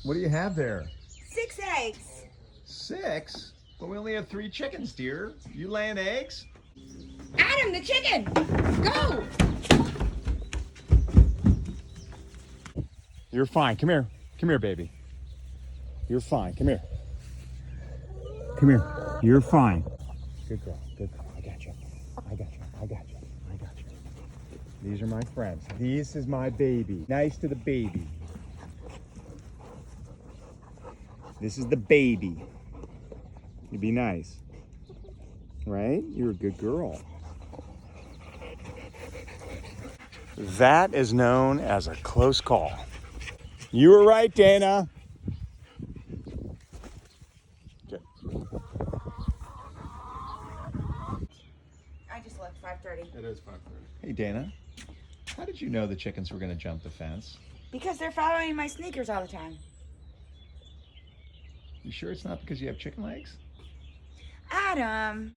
What do you have there? 6 eggs. 6? But we only have 3 chickens, dear. You laying eggs? Adam, the chicken! Go! You're fine. Come here. Come here, baby. You're fine. Come here. Come here. You're fine. Good girl. Good girl. I got you. I got you. I got you. I got you. These are my friends. This is my baby. Nice to the baby. This is the baby. You be nice. Right? You're a good girl. That is known as a close call. You were right, Dana. Okay. I just left 5:30. It is 5:30. Hey, Dana. How did you know the chickens were going to jump the fence? Because they're following my sneakers all the time. You sure it's not because you have chicken legs? Adam.